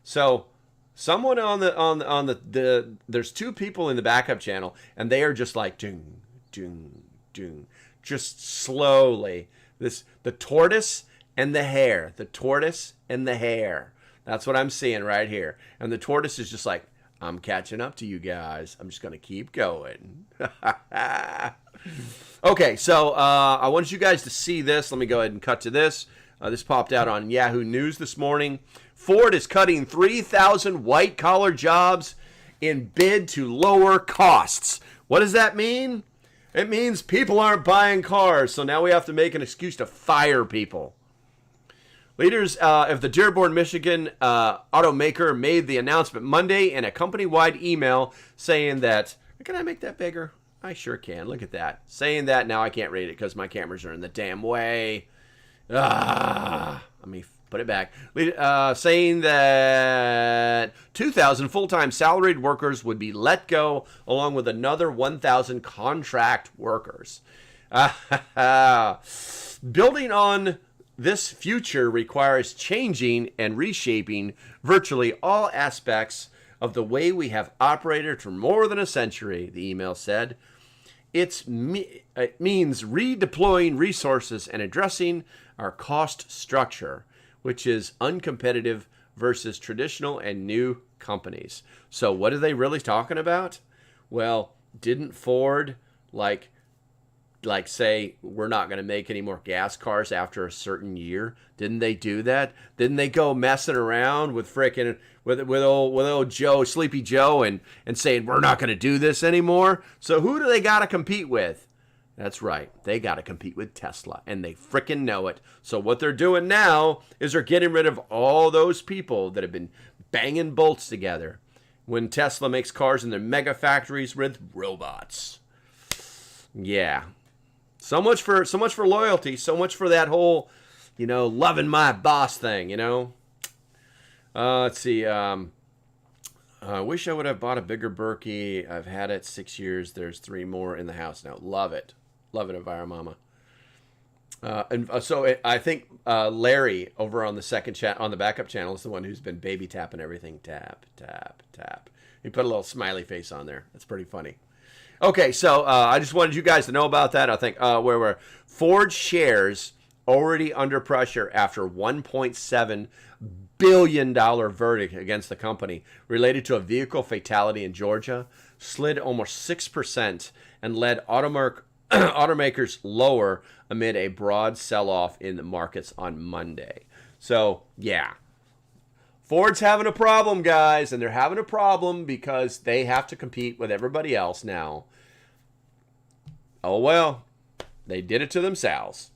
So someone on the there's two people in the backup channel, and they are just like ding, ding, ding, just slowly. The tortoise and the hare. The tortoise and the hare. That's what I'm seeing right here. And the tortoise is just like, I'm catching up to you guys. I'm just going to keep going. Okay, so I wanted you guys to see this. Let me go ahead and cut to this. This popped out on Yahoo News this morning. Ford is cutting 3,000 white-collar jobs in bid to lower costs. What does that mean? It means people aren't buying cars, so now we have to make an excuse to fire people. Leaders of the Dearborn, Michigan automaker made the announcement Monday in a company-wide email saying that, can I make that bigger? I sure can. Look at that. Saying that, now I can't read it because my cameras are in the damn way. Let me put it back. Saying that 2,000 full-time salaried workers would be let go, along with another 1,000 contract workers. Building on this future requires changing and reshaping virtually all aspects of the way we have operated for more than a century, the email said. It means redeploying resources and addressing our cost structure, which is uncompetitive versus traditional and new companies. So what are they really talking about? Well, didn't Ford like say we're not going to make any more gas cars after a certain year? Didn't they do that? Didn't they go messing around with frickin' with old Joe, Sleepy Joe, and saying we're not going to do this anymore? So who do they got to compete with? That's right. They got to compete with Tesla, and they frickin' know it. So what they're doing now is they're getting rid of all those people that have been banging bolts together when Tesla makes cars in their mega factories with robots. Yeah. So much for loyalty. So much for that whole, loving my boss thing. Let's see. I wish I would have bought a bigger Berkey. I've had it 6 years. There's 3 more in the house now. Love it, Enviromama. I think Larry over on the second chat on the backup channel is the one who's been baby tapping everything. Tap, tap, tap. He put a little smiley face on there. That's pretty funny. Okay, so I just wanted you guys to know about that. I think where Ford shares already under pressure after $1.7 billion verdict against the company related to a vehicle fatality in Georgia slid almost 6% and led automakers lower amid a broad sell-off in the markets on Monday. So, yeah. Ford's having a problem, guys, and they're having a problem because they have to compete with everybody else now. Oh, well, they did it to themselves.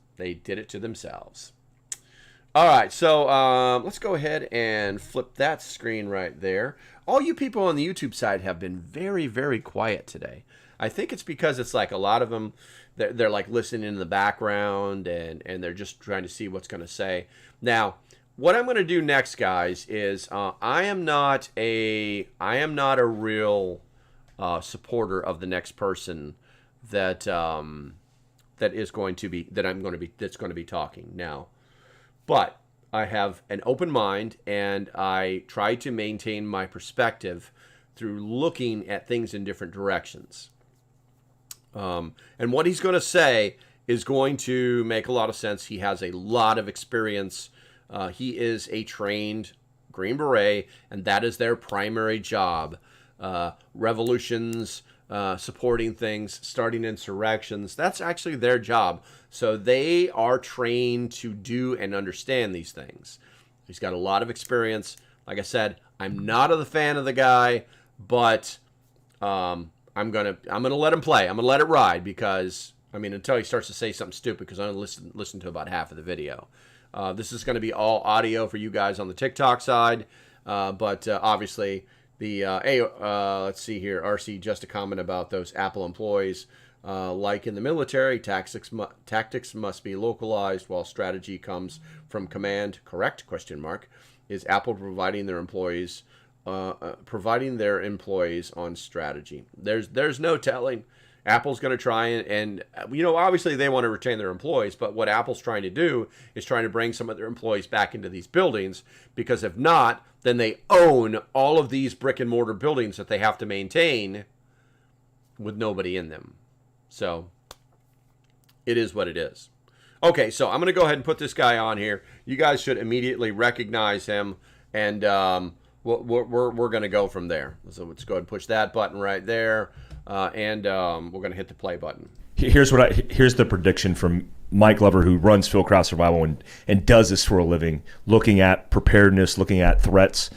All right, so let's go ahead and flip that screen right there. All you people on the YouTube side have been very, very quiet today. I think it's because it's like a lot of them, they're like listening in the background and they're just trying to see what's going to say. Now, what I'm going to do next, guys, is I am not a real supporter of the next person that's going to be talking now, but I have an open mind and I try to maintain my perspective through looking at things in different directions. And what he's going to say is going to make a lot of sense. He has a lot of experience. He is a trained Green Beret, and that is their primary job. Revolutions, supporting things, starting insurrections, that's actually their job. So they are trained to do and understand these things. He's got a lot of experience. Like I said, I'm not a fan of the guy, but I'm gonna let him play. I'm gonna let it ride because until he starts to say something stupid, because I'm gonna listen to about half of the video. This is gonna be all audio for you guys on the TikTok side, but obviously the let's see here. RC, just a comment about those Apple employees. Like in the military, tactics must be localized while strategy comes from command. Correct? ? Is Apple providing their employees on strategy? There's no telling. Apple's going to try and obviously they want to retain their employees, but what Apple's trying to do is trying to bring some of their employees back into these buildings, because if not, then they own all of these brick and mortar buildings that they have to maintain with nobody in them. So it is what it is. Okay, so I'm going to go ahead and put this guy on here. You guys should immediately recognize him, and we're going to go from there. So let's go ahead and push that button right there, and we're going to hit the play button. Here's the prediction from Mike Glover, who runs Fieldcraft Survival and does this for a living, looking at preparedness, looking at threats.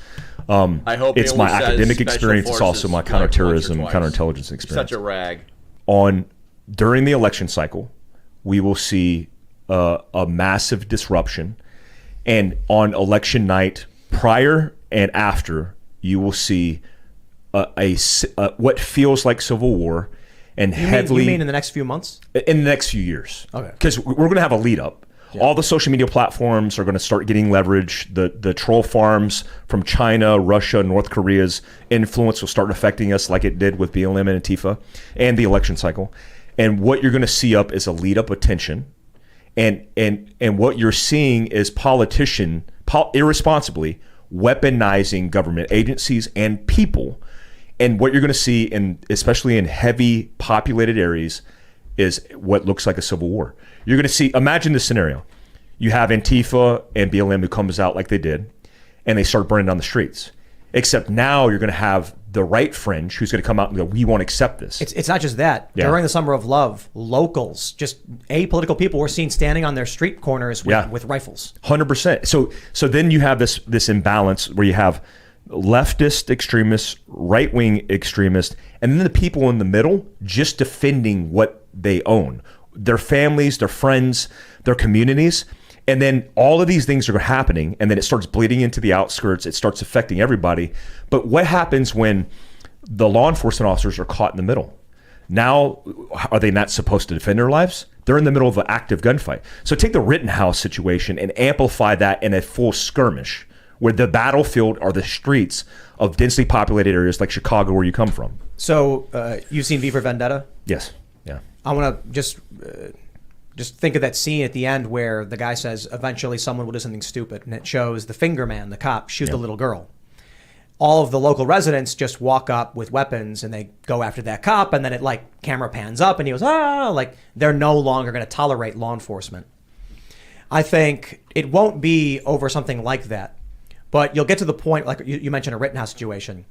I hope it's my academic experience. It's also my counterterrorism, counterintelligence experience. Such a rag. During the election cycle, we will see a massive disruption, and on election night, prior and after, you will see what feels like civil war, and you mean in the next few months? In the next few years. Okay. Because we're going to have a lead up. Yeah. All the social media platforms are going to start getting leverage. The troll farms from China, Russia, North Korea's influence will start affecting us like it did with BLM and Antifa and the election cycle. And what you're going to see up is a lead up of tension. And what you're seeing is politicians irresponsibly weaponizing government agencies and people. And what you're going to see, especially in heavy populated areas, is what looks like a civil war. You're going to see, imagine this scenario. You have Antifa and BLM who comes out like they did, and they start burning down the streets. Except now you're going to have the right fringe who's going to come out and go, we won't accept this. It's not just that. Yeah. During the Summer of Love, locals, just apolitical people were seen standing on their street corners with rifles. 100%. So then you have this imbalance where you have leftist extremists, right-wing extremists, and then the people in the middle just defending what they own. Their families, their friends, their communities. And then all of these things are happening, and then it starts bleeding into the outskirts. It starts affecting everybody. But what happens when the law enforcement officers are caught in the middle? Now, are they not supposed to defend their lives? They're in the middle of an active gunfight. So take the Rittenhouse situation and amplify that in a full skirmish, where the battlefield are the streets of densely populated areas like Chicago, where you come from. So you've seen V for Vendetta? Yes. Yeah. I want to just think of that scene at the end where the guy says, eventually someone will do something stupid. And it shows the finger man, the cop, shoot the little girl. All of the local residents just walk up with weapons and they go after that cop. And then it camera pans up and he goes, they're no longer going to tolerate law enforcement. I think it won't be over something like that. But you'll get to the point, like you mentioned a Rittenhouse situation.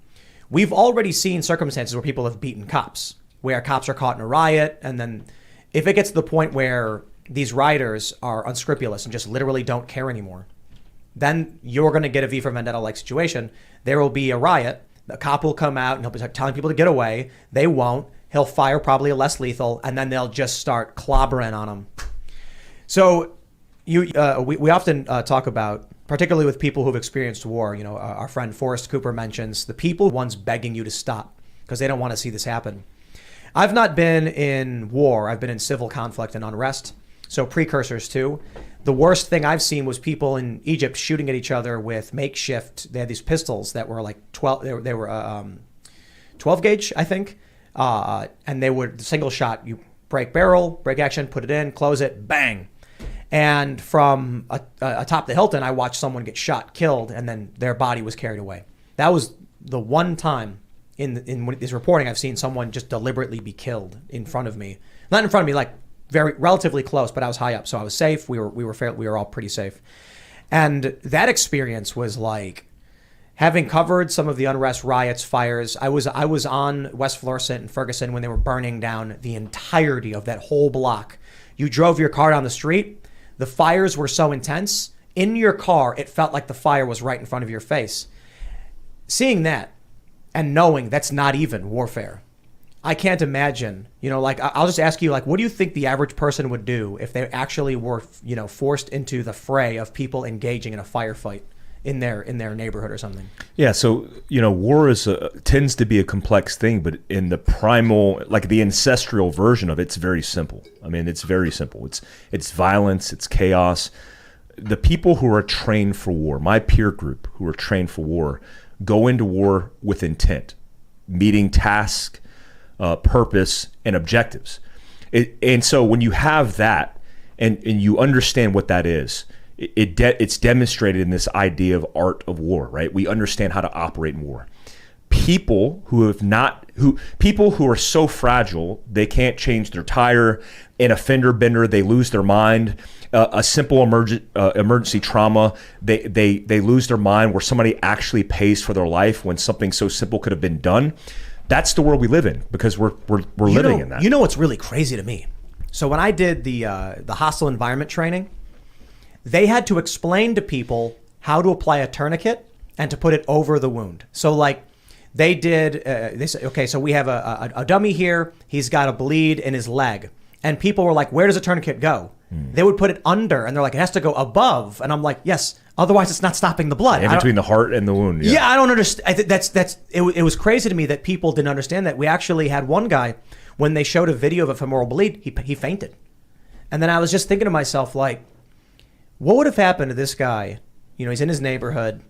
We've already seen circumstances where people have beaten cops, where cops are caught in a riot. And then if it gets to the point where these rioters are unscrupulous and just literally don't care anymore, then you're going to get a V for Vendetta-like situation. There will be a riot. The cop will come out and he'll be telling people to get away. They won't. He'll fire probably a less lethal, and then they'll just start clobbering on them. So we often talk about, particularly with people who've experienced war, our friend Forrest Cooper mentions the people ones begging you to stop because they don't want to see this happen. I've not been in war. I've been in civil conflict and unrest. So precursors too. The worst thing I've seen was people in Egypt shooting at each other with makeshift. They had these pistols that were like 12. They were 12 gauge, I think, and they would single shot. You break barrel, break action, put it in, close it, bang. And from atop the Hilton, I watched someone get shot, killed, and then their body was carried away. That was the one time in this reporting I've seen someone just deliberately be killed in front of me. Not in front of me, like very relatively close, but I was high up, so I was safe. We were all pretty safe. And that experience was like having covered some of the unrest, riots, fires. I was on West Florissant and Ferguson when they were burning down the entirety of that whole block. You drove your car down the street. The fires were so intense. In your car, it felt like the fire was right in front of your face. Seeing that and knowing that's not even warfare. I can't imagine, like, I'll just ask you, like, what do you think the average person would do if they actually were, forced into the fray of people engaging in a firefight in their neighborhood or something? Yeah, so war tends to be a complex thing, but in the primal, like the ancestral version of it, it's very simple. I mean, it's very simple. It's violence, it's chaos. The people who are trained for war, my peer group who are trained for war, go into war with intent, meeting tasks, purpose, and objectives. And so when you have that, and you understand what that is, it's demonstrated in this idea of art of war, right? We understand how to operate in war. People who are so fragile they can't change their tire, in a fender bender they lose their mind, a simple emergency trauma they lose their mind, where somebody actually pays for their life when something so simple could have been done. That's the world we live in, because we're living in that. You know what's really crazy to me? So when I did the hostile environment training, they had to explain to people how to apply a tourniquet and to put it over the wound. So like they did, they said, okay, so we have a dummy here. He's got a bleed in his leg. And people were like, where does a tourniquet go? They would put it under, and they're like, it has to go above. And I'm like, yes, otherwise it's not stopping the blood. In between the heart and the wound. Yeah, I don't understand. It was crazy to me that people didn't understand that. We actually had one guy, when they showed a video of a femoral bleed, he fainted. And then I was just thinking to myself, like, what would have happened to this guy? He's in his neighborhood.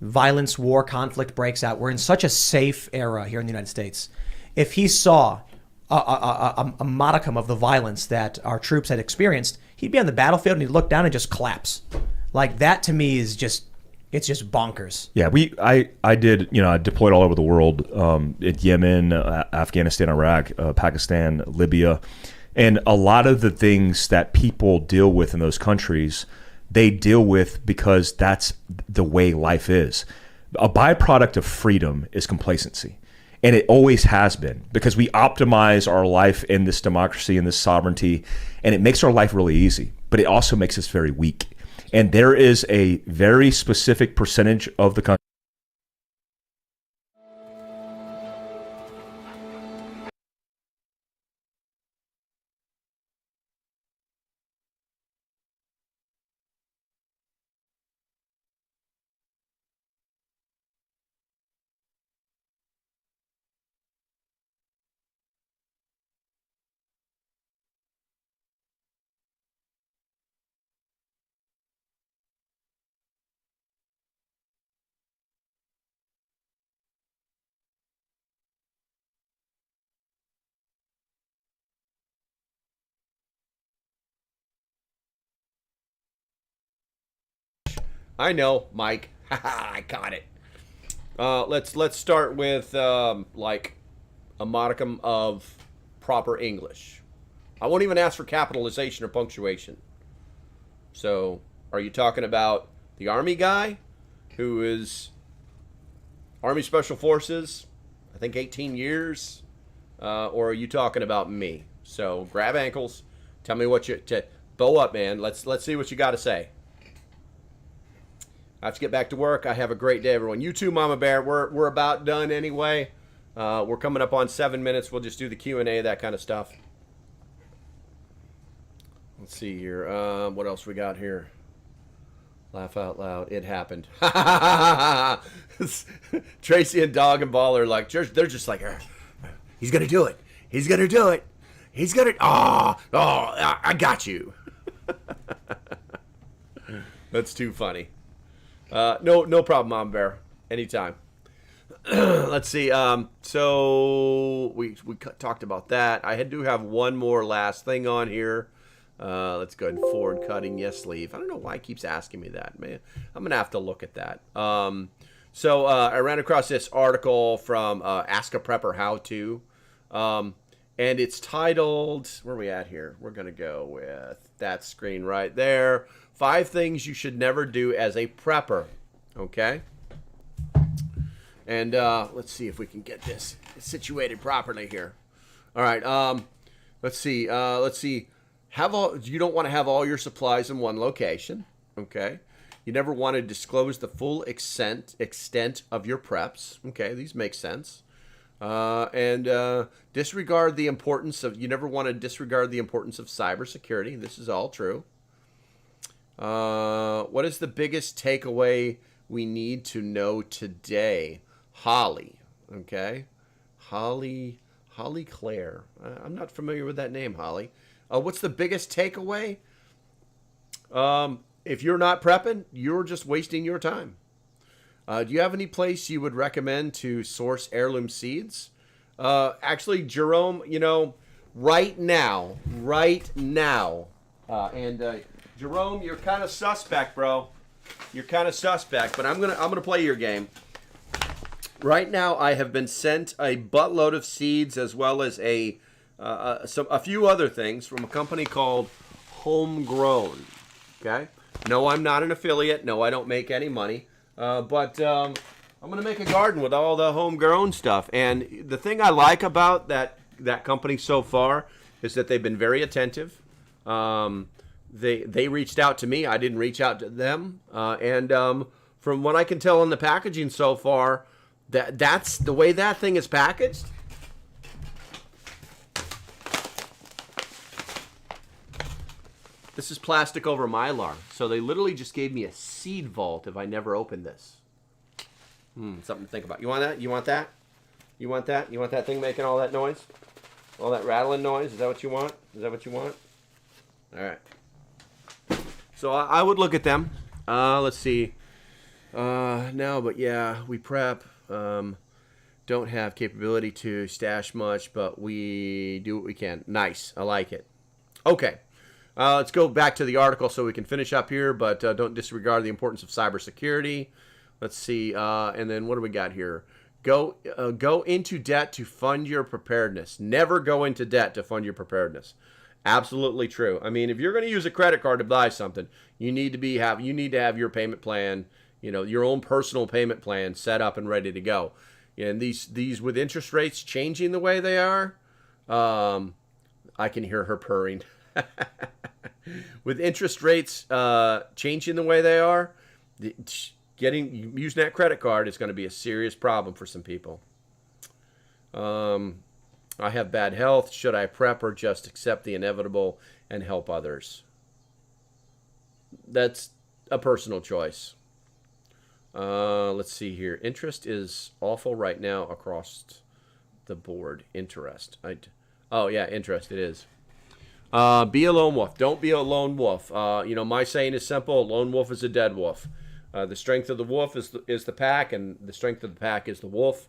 Violence, war, conflict breaks out. We're in such a safe era here in the United States. If he saw a modicum of the violence that our troops had experienced, he'd be on the battlefield and he'd look down and just collapse. Like, that to me is it's just bonkers. Yeah, I did, I deployed all over the world, in Yemen, Afghanistan, Iraq, Pakistan, Libya. And a lot of the things that people deal with in those countries, they deal with because that's the way life is. A byproduct of freedom is complacency. And it always has been, because we optimize our life in this democracy and this sovereignty, and it makes our life really easy, but it also makes us very weak. And there is a very specific percentage of the country. I know, Mike. I got it. Let's start with like a modicum of proper English. I won't even ask for capitalization or punctuation. So, are you talking about the Army guy who is Army Special Forces, I think 18 years, or are you talking about me? So, grab ankles. Tell me what to bow up, man. Let's see what you got to say. I have to get back to work. I have a great day, everyone. You too, Mama Bear. We're about done anyway. We're coming up on 7 minutes. We'll just do the Q&A, that kind of stuff. Let's see here. What else we got here? Laugh out loud. It happened. Tracy and Dog and Ball are like, they're just like, he's going to do it. He's going to do it. He's going to, I got you. That's too funny. No problem, Mom Bear. Anytime. Let's see. So we talked about that. I do have one more last thing on here. Let's go ahead and forward cutting. Yes, leave. I don't know why it keeps asking me that, man. I'm going to have to look at that. So I ran across this article from Ask a Prepper How To. And it's titled, where are we at here? We're going to go with that screen right there. 5 things you should never do as a prepper. Okay? And let's see if we can get this situated properly here. All right. Let's see. You don't want to have all your supplies in one location. Okay. You never want to disclose the full extent of your preps. Okay, these make sense. Disregard the importance of. You never want to disregard the importance of cybersecurity. This is all true. What is the biggest takeaway we need to know today? Holly. Okay, Holly Claire. I'm not familiar with that name, Holly. What's the biggest takeaway? If you're not prepping, you're just wasting your time. Do you have any place you would recommend to source heirloom seeds? Actually, Jerome, right now, Jerome, you're kind of suspect, bro. You're kind of suspect, but I'm gonna play your game. Right now, I have been sent a buttload of seeds as well as a few other things from a company called Homegrown. Okay. No, I'm not an affiliate. No, I don't make any money. But I'm going to make a garden with all the homegrown stuff. And the thing I like about that company so far is that they've been very attentive. They reached out to me. I didn't reach out to them. From what I can tell in the packaging so far, that's the way that thing is packaged. This is plastic over Mylar. So they literally just gave me a seed vault if I never opened this. Something to think about. You want that? You want that? You want that? You want that thing making all that noise? All that rattling noise? Is that what you want? Is that what you want? All right. So I would look at them. Let's see. No, but yeah, we prep. Don't have capability to stash much, but we do what we can. Nice. I like it. Okay. Let's go back to the article so we can finish up here, but don't disregard the importance of cybersecurity. Let's see, and then what do we got here? Go into debt to fund your preparedness. Never go into debt to fund your preparedness. Absolutely true. I mean, if you're going to use a credit card to buy something, you need to have your payment plan, your own personal payment plan set up and ready to go. And these with interest rates changing the way they are, I can hear her purring. With interest rates changing the way they are, using that credit card is going to be a serious problem for some people. I have bad health. Should I prep or just accept the inevitable and help others? That's a personal choice. Let's see here. Interest is awful right now across the board. Interest. Interest it is. Be a lone wolf. Don't be a lone wolf. My saying is simple. A lone wolf is a dead wolf. The strength of the wolf is the pack, and the strength of the pack is the wolf.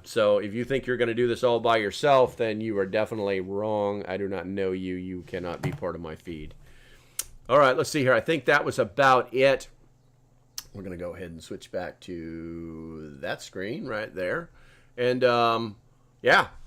So if you think you're going to do this all by yourself, then you are definitely wrong. I do not know you. You cannot be part of my feed. All right, let's see here. I think that was about it. We're going to go ahead and switch back to that screen right there. And,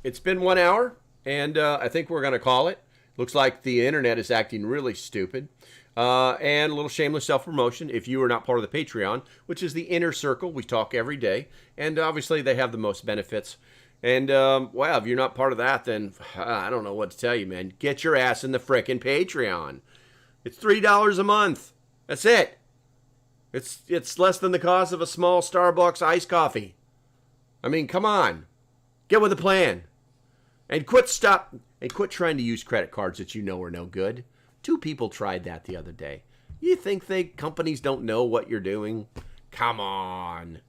it's been 1 hour, and I think we're going to call it. Looks like the internet is acting really stupid. And a little shameless self-promotion. If you are not part of the Patreon, which is the inner circle, we talk every day. And obviously they have the most benefits. And, if you're not part of that, then I don't know what to tell you, man. Get your ass in the frickin' Patreon. It's $3 a month. That's it. It's less than the cost of a small Starbucks iced coffee. I mean, come on. Get with the plan. And quit trying to use credit cards that you know are no good. 2 people tried that the other day. You think companies don't know what you're doing? Come on.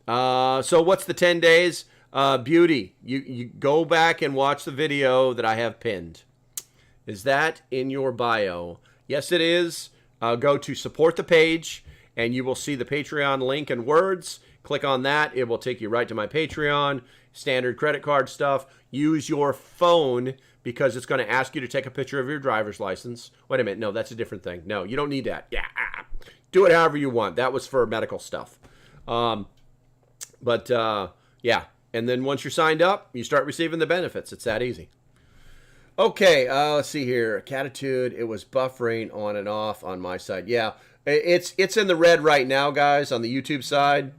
So what's the 10 days? Beauty, you go back and watch the video that I have pinned. Is that in your bio? Yes, it is. Go to support the page, and you will see the Patreon link and words. Click on that. It will take you right to my Patreon. Standard credit card stuff. Use your phone because it's going to ask you to take a picture of your driver's license. Wait a minute. No, that's a different thing. No, you don't need that. Yeah. Do it however you want. That was for medical stuff. Yeah. And then once you're signed up, you start receiving the benefits. It's that easy. Okay, let's see here. Catitude, it was buffering on and off on my side. Yeah, it's in the red right now, guys, on the YouTube side.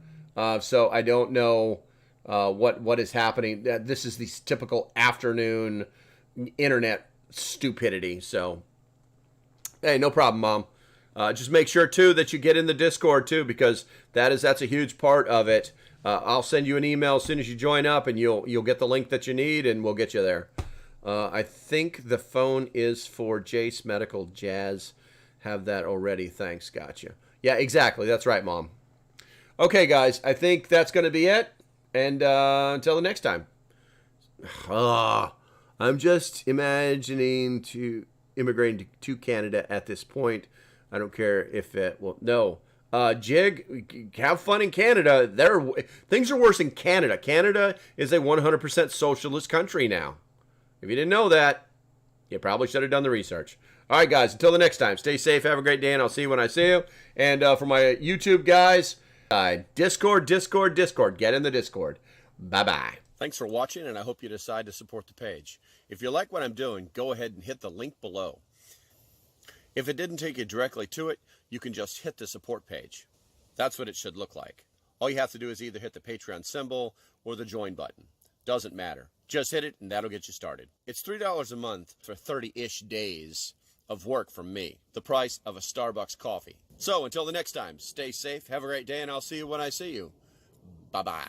So I don't know what is happening. This is the typical afternoon internet stupidity. So, hey, no problem, Mom. Just make sure, too, that you get in the Discord, too, because that's a huge part of it. I'll send you an email as soon as you join up, and you'll get the link that you need, and we'll get you there. I think the phone is for Jace Medical Jazz. Have that already. Thanks. Gotcha. Yeah, exactly. That's right, Mom. Okay, guys. I think that's going to be it. And until the next time. I'm just imagining immigrating to Canada at this point. I don't care if it... Well, no. Jig, have fun in Canada. Things are worse in Canada. Canada is a 100% socialist country now. If you didn't know that, you probably should have done the research. All right, guys, until the next time, stay safe, have a great day, and I'll see you when I see you. And for my YouTube guys, Discord, get in the Discord. Bye-bye. Thanks for watching, and I hope you decide to support the page. If you like what I'm doing, go ahead and hit the link below. If it didn't take you directly to it, you can just hit the support page. That's what it should look like. All you have to do is either hit the Patreon symbol or the join button. Doesn't matter. Just hit it, and that'll get you started. It's $3 a month for 30-ish days of work from me. The price of a Starbucks coffee. So, until the next time, stay safe, have a great day, and I'll see you when I see you. Bye-bye.